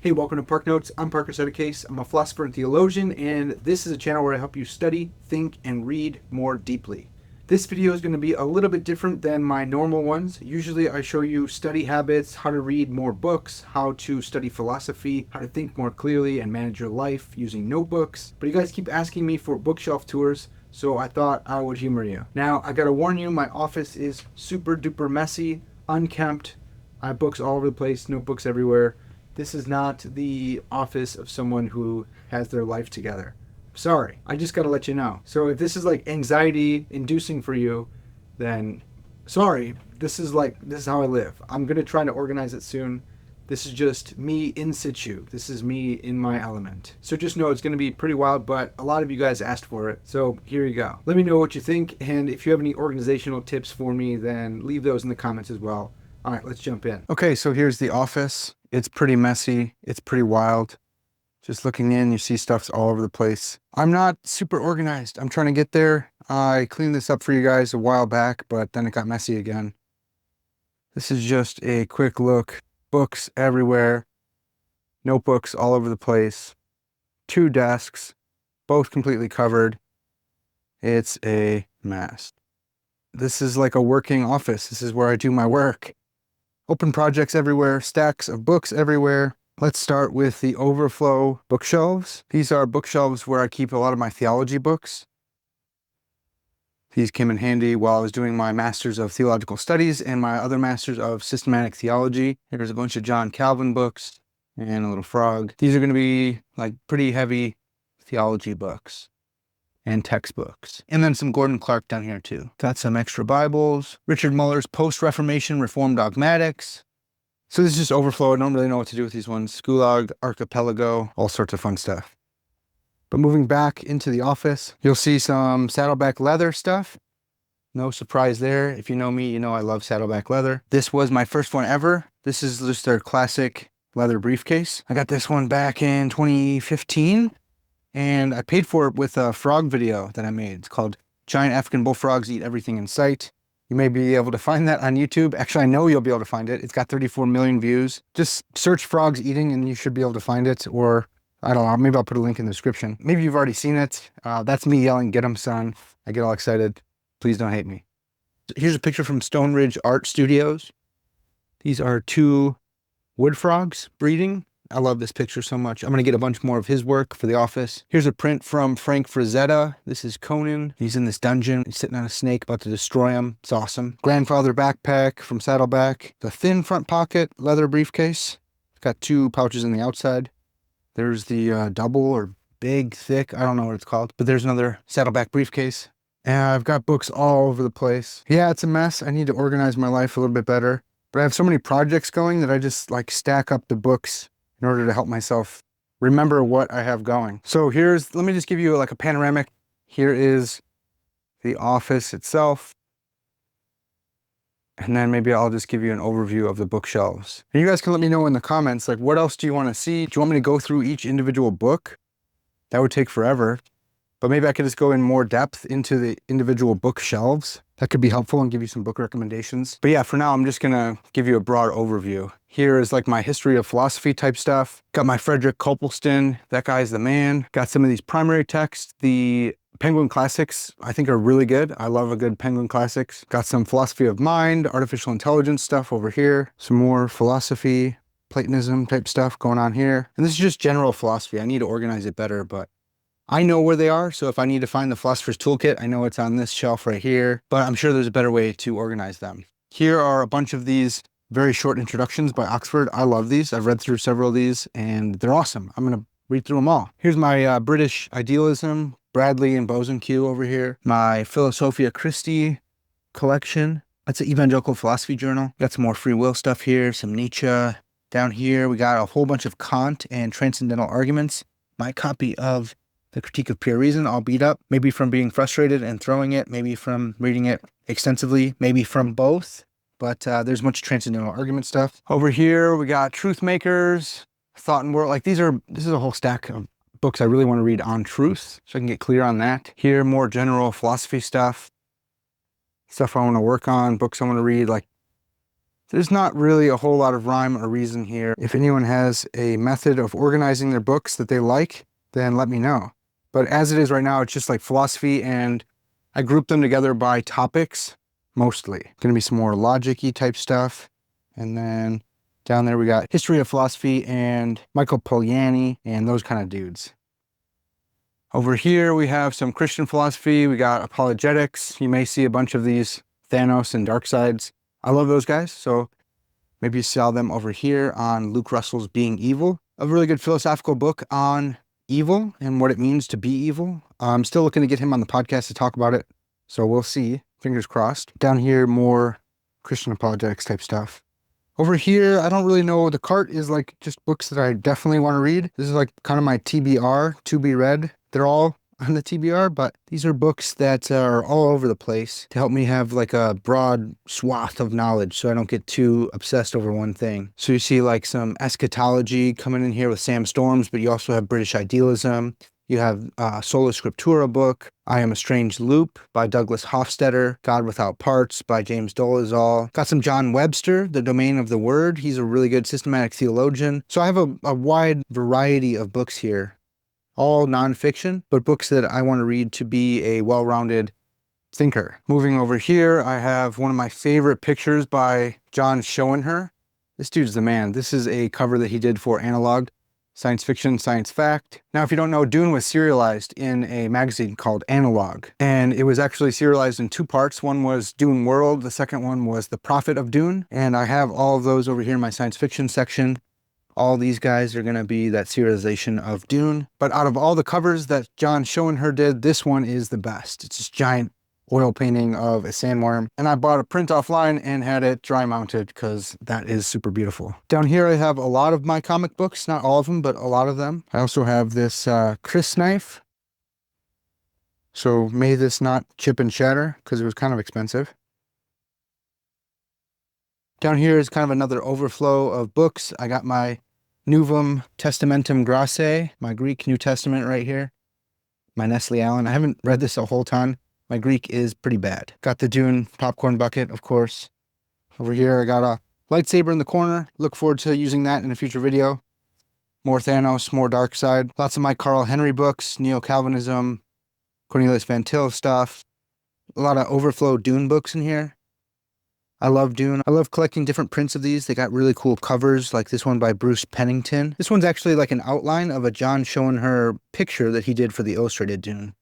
Hey, welcome to Park Notes. I'm Parker Settecase. I'm a philosopher and theologian, and this is a channel where I help you study, think, and read more deeply. This video is going to be a little bit different than my normal ones. Usually I show you study habits, how to read more books, how to study philosophy, how to think more clearly and manage your life using notebooks. But you guys keep asking me for bookshelf tours, so I thought I would humor you. Now, I gotta warn you, my office is super duper messy, unkempt. I have books all over the place, notebooks everywhere. This is not the office of someone who has their life together. Sorry, I just gotta let you know. So if this is like anxiety inducing for you, then sorry, this is how I live. I'm gonna try to organize it soon. This is just me in situ. This is me in my element. So just know it's gonna be pretty wild, but a lot of you guys asked for it. So here you go. Let me know what you think, and if you have any organizational tips for me, then leave those in the comments as well. All right, let's jump in. Okay, so here's the office. It's pretty messy. It's pretty wild. Just looking in, you see stuff's all over the place. I'm not super organized. I'm trying to get there. I cleaned this up for you guys a while back, but then it got messy again. This is just a quick look. Books everywhere. Notebooks all over the place. 2 desks, both completely covered. It's a mess. This is like a working office. This is where I do my work. Open projects everywhere, stacks of books everywhere. Let's start with the overflow bookshelves. These are bookshelves where I keep a lot of my theology books. These came in handy while I was doing my Masters of Theological Studies and my other Masters of Systematic Theology. There's a bunch of John Calvin books and a little frog. These are going to be like pretty heavy theology books and textbooks. And then some Gordon Clark down here too. Got some extra Bibles. Richard Muller's Post-Reformation Reformed Dogmatics. So this is just overflow. I don't really know what to do with these ones. Gulag, Archipelago, all sorts of fun stuff. But moving back into the office, you'll see some Saddleback leather stuff. No surprise there. If you know me, you know I love Saddleback leather. This was my first one ever. This is just their classic leather briefcase. I got this one back in 2015. And I paid for it with a frog video that I made. It's called Giant African Bullfrogs Eat Everything in Sight. You may be able to find that on YouTube. Actually, I know you'll be able to find it. It's got 34 million views. Just search frogs eating and you should be able to find it. Or, I don't know, maybe I'll put a link in the description. Maybe you've already seen it. That's me yelling, "Get 'em, son." I get all excited. Please don't hate me. Here's a picture from Stone Ridge Art Studios. These are 2 wood frogs breeding. I love this picture so much. I'm going to get a bunch more of his work for the office. Here's a print from Frank Frazetta. This is Conan. He's in this dungeon. He's sitting on a snake about to destroy him. It's awesome. Grandfather backpack from Saddleback. The thin front pocket leather briefcase. It's got 2 pouches on the outside. There's the double or big, thick, I don't know what it's called. But there's another Saddleback briefcase. And I've got books all over the place. Yeah, it's a mess. I need to organize my life a little bit better. But I have so many projects going that I just like stack up the books in order to help myself remember what I have going. So let me just give you like a panoramic. Here is the office itself. And then maybe I'll just give you an overview of the bookshelves. And you guys can let me know in the comments, like, what else do you want to see? Do you want me to go through each individual book? That would take forever. But maybe I could just go in more depth into the individual bookshelves. That could be helpful and give you some book recommendations. But yeah, for now, I'm just gonna give you a broad overview. Here is like my history of philosophy type stuff. Got my Frederick Copleston, that guy's the man. Got some of these primary texts. The Penguin Classics, I think, are really good. I love a good Penguin Classics. Got some philosophy of mind, artificial intelligence stuff over here. Some more philosophy, Platonism type stuff going on here. And this is just general philosophy. I need to organize it better, but I know where they are, so if I need to find the Philosopher's Toolkit, I know it's on this shelf right here, but I'm sure there's a better way to organize them. Here are a bunch of these very short introductions by Oxford. I love these. I've read through several of these, and they're awesome. I'm going to read through them all. Here's my British Idealism, Bradley and Bosanquet over here. My Philosophia Christi collection. That's an evangelical philosophy journal. Got some more free will stuff here, some Nietzsche. Down here, we got a whole bunch of Kant and transcendental arguments. My copy of The Critique of Pure Reason, all beat up, maybe from being frustrated and throwing it, maybe from reading it extensively, maybe from both, but there's much transcendental argument stuff. Over here, we got Truth Makers, Thought and World. Like this is a whole stack of books I really want to read on truth, so I can get clear on that. Here, more general philosophy stuff I want to work on, books I want to read, like There's not really a whole lot of rhyme or reason here. If anyone has a method of organizing their books that they like, then let me know. But as it is right now, it's just like philosophy, and I group them together by topics, mostly. Gonna be some more logic-y type stuff. And then down there we got history of philosophy and Michael Polanyi and those kind of dudes. Over here we have some Christian philosophy. We got apologetics. You may see a bunch of these Thanos and Darksides. I love those guys, so maybe you saw them over here on Luke Russell's Being Evil. A really good philosophical book on evil and what it means to be evil. I'm still looking to get him on the podcast to talk about it, so we'll see. Fingers crossed. Down here, more Christian apologetics type stuff. Over here, I don't really know. The cart is like just books that I definitely want to read. This is like kind of my TBR, to be read. They're all on the TBR, but these are books that are all over the place to help me have like a broad swath of knowledge so I don't get too obsessed over one thing. So you see like some eschatology coming in here with Sam Storms, but you also have British idealism. You have Sola Scriptura book, I Am a Strange Loop by Douglas Hofstadter, God Without Parts by James Dolezal. Got some John Webster, The Domain of the Word. He's a really good systematic theologian. So I have a wide variety of books here. All nonfiction, but books that I want to read to be a well-rounded thinker. Moving over here, I have one of my favorite pictures by John Schoenherr. This dude's the man. This is a cover that he did for Analog, Science Fiction, Science Fact. Now, if you don't know, Dune was serialized in a magazine called Analog, and it was actually serialized in two parts. One was Dune World, the second one was The Prophet of Dune, and I have all of those over here in my science fiction section. All these guys are going to be that serialization of Dune. But out of all the covers that John Schoenherr did, this one is the best. It's this giant oil painting of a sandworm. And I bought a print offline and had it dry mounted because that is super beautiful. Down here I have a lot of my comic books. Not all of them, but a lot of them. I also have this Chris knife. So may this not chip and shatter because it was kind of expensive. Down here is kind of another overflow of books. I got my Novum Testamentum Graece, my Greek New Testament right here. My Nestle Allen. I haven't read this a whole ton. My Greek is pretty bad. Got the Dune popcorn bucket, of course. Over here, I got a lightsaber in the corner. Look forward to using that in a future video. More Thanos, more Darkseid. Lots of my Carl Henry books, Neo-Calvinism, Cornelius Van Til stuff. A lot of overflow Dune books in here. I love Dune. I love collecting different prints of these. They got really cool covers, like this one by Bruce Pennington. This one's actually like an outline of a John Schoenherr picture that he did for the illustrated Dune.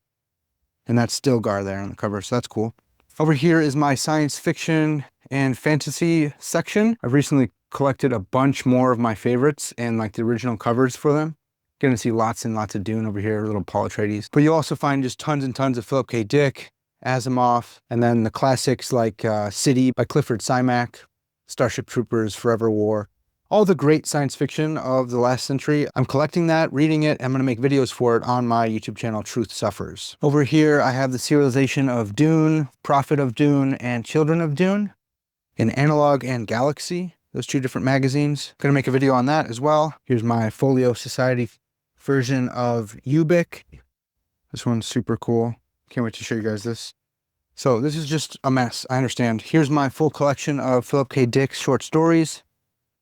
And that's Stilgar there on the cover, so that's cool. Over here is my science fiction and fantasy section. I've recently collected a bunch more of my favorites and like the original covers for them. Gonna see lots and lots of Dune over here, little Paul Atreides. But you'll also find just tons and tons of Philip K. Dick, Asimov, and then the classics like City by Clifford Simak, Starship Troopers, Forever War. All the great science fiction of the last century. I'm collecting that, reading it. I'm going to make videos for it on my YouTube channel, Truth Suffers. Over here, I have the serialization of Dune, Prophet of Dune, and Children of Dune in Analog and Galaxy, those two different magazines. Going to make a video on that as well. Here's my Folio Society version of Ubik. This one's super cool. Can't wait to show you guys this. So this is just a mess, I understand. Here's my full collection of Philip K. Dick's short stories.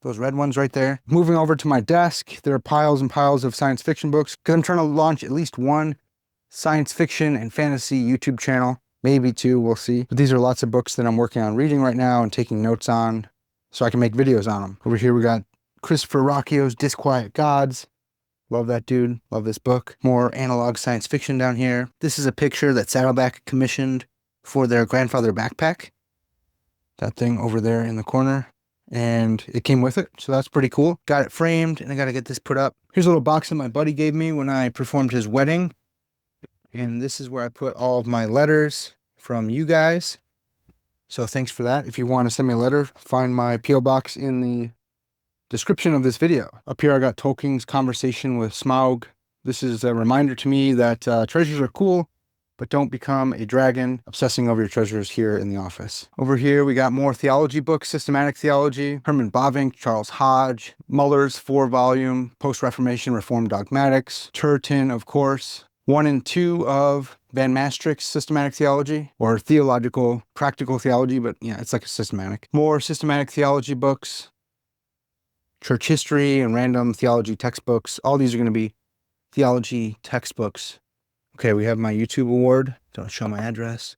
Those red ones right there. Moving over to my desk, there are piles and piles of science fiction books because I'm trying to launch at least one science fiction and fantasy YouTube channel. Maybe two, we'll see. But these are lots of books that I'm working on reading right now and taking notes on so I can make videos on them. Over here we got Christopher Rocchio's Disquiet Gods. Love that dude. Love this book. More analog science fiction down here. This is a picture that Saddleback commissioned for their grandfather backpack. That thing over there in the corner. And it came with it, so that's pretty cool. Got it framed, and I gotta get this put up. Here's a little box that my buddy gave me when I performed his wedding. And this is where I put all of my letters from you guys. So thanks for that. If you want to send me a letter, find my P.O. box in the description of this video. Up here I got Tolkien's conversation with Smaug. This is a reminder to me that treasures are cool, but don't become a dragon obsessing over your treasures here in the office. Over here we got more theology books, systematic theology, Herman Bavinck, Charles Hodge, Muller's 4-volume Post-Reformation Reformed Dogmatics, Turretin, of course, 1 and 2 of Van Maastricht's systematic theology, or theological practical theology, but yeah, it's like a systematic. More systematic theology books, church history and random theology textbooks. All these are going to be theology textbooks. Okay, we have my YouTube award. Don't show my address.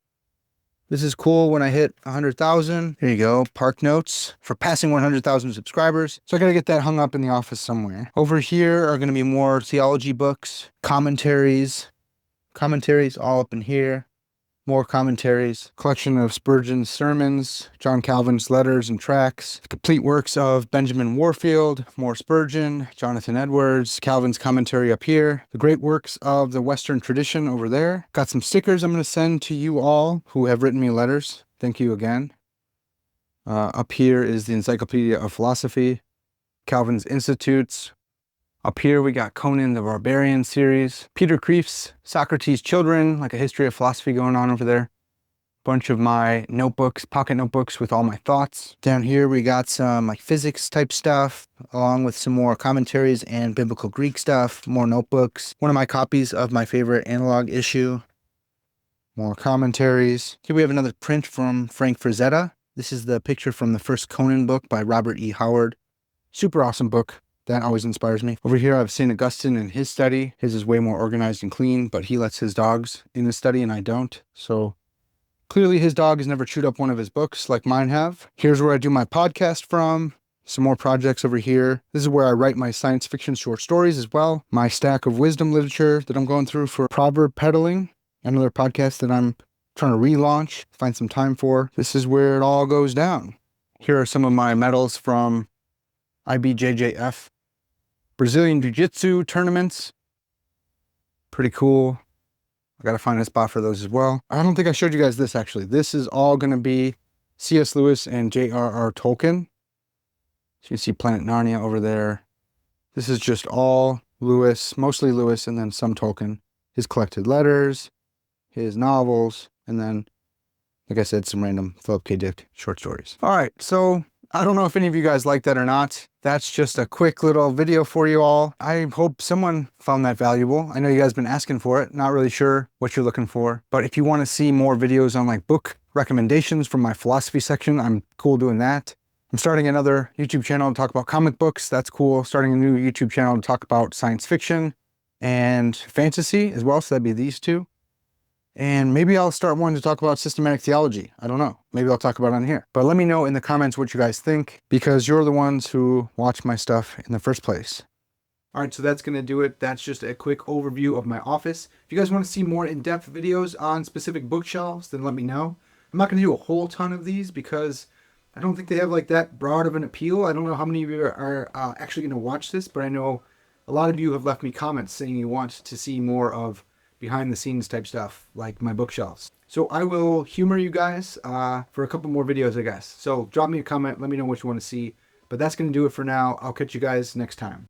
This is cool when I hit 100,000. Here you go, park notes for passing 100,000 subscribers. So I gotta get that hung up in the office somewhere. Over here are gonna be more theology books, commentaries all up in here. More commentaries, collection of Spurgeon's sermons, John Calvin's letters and tracts, complete works of Benjamin Warfield, more Spurgeon, Jonathan Edwards, Calvin's commentary up here, the great works of the Western tradition over there. Got some stickers I'm going to send to you all who have written me letters. Thank you again. Up here is the Encyclopedia of Philosophy, Calvin's Institutes. Up here we got Conan the Barbarian series, Peter Kreeft's Socrates' Children, like a history of philosophy going on over there. Bunch of my notebooks, pocket notebooks with all my thoughts. Down here we got some like physics type stuff, along with some more commentaries and biblical Greek stuff, more notebooks. One of my copies of my favorite analog issue. More commentaries. Here we have another print from Frank Frazetta. This is the picture from the first Conan book by Robert E. Howard. Super awesome book. That always inspires me. Over here, I have St. Augustine in his study. His is way more organized and clean, but he lets his dogs in his study and I don't. So clearly his dog has never chewed up one of his books like mine have. Here's where I do my podcast from. Some more projects over here. This is where I write my science fiction short stories as well. My stack of wisdom literature that I'm going through for Proverb Peddling, another podcast that I'm trying to relaunch, find some time for. This is where it all goes down. Here are some of my medals from IBJJF. Brazilian Jiu-Jitsu tournaments. Pretty cool. I gotta find a spot for those as well. I don't think I showed you guys this actually. This is all gonna be C.S. Lewis and J.R.R. Tolkien. So you can see Planet Narnia over there. This is just all Lewis, mostly Lewis, and then some Tolkien. His collected letters, his novels, and then, like I said, some random Philip K. Dick short stories. All right, so I don't know if any of you guys like that or not. That's just a quick little video for you all. I hope someone found that valuable. I know you guys have been asking for it. Not really sure what you're looking for. But if you want to see more videos on like book recommendations from my philosophy section, I'm cool doing that. I'm starting another YouTube channel to talk about comic books. That's cool. Starting a new YouTube channel to talk about science fiction and fantasy as well. So that'd be these two. And maybe I'll start one to talk about systematic theology. I don't know. Maybe I'll talk about it on here. But let me know in the comments what you guys think, because you're the ones who watch my stuff in the first place. All right, so that's going to do it. That's just a quick overview of my office. If you guys want to see more in-depth videos on specific bookshelves, then let me know. I'm not going to do a whole ton of these because I don't think they have like that broad of an appeal. I don't know how many of you are actually going to watch this, but I know a lot of you have left me comments saying you want to see more of behind the scenes type stuff like my bookshelves. So I will humor you guys for a couple more videos, I guess. So drop me a comment, let me know what you want to see. But that's going to do it for now. I'll catch you guys next time.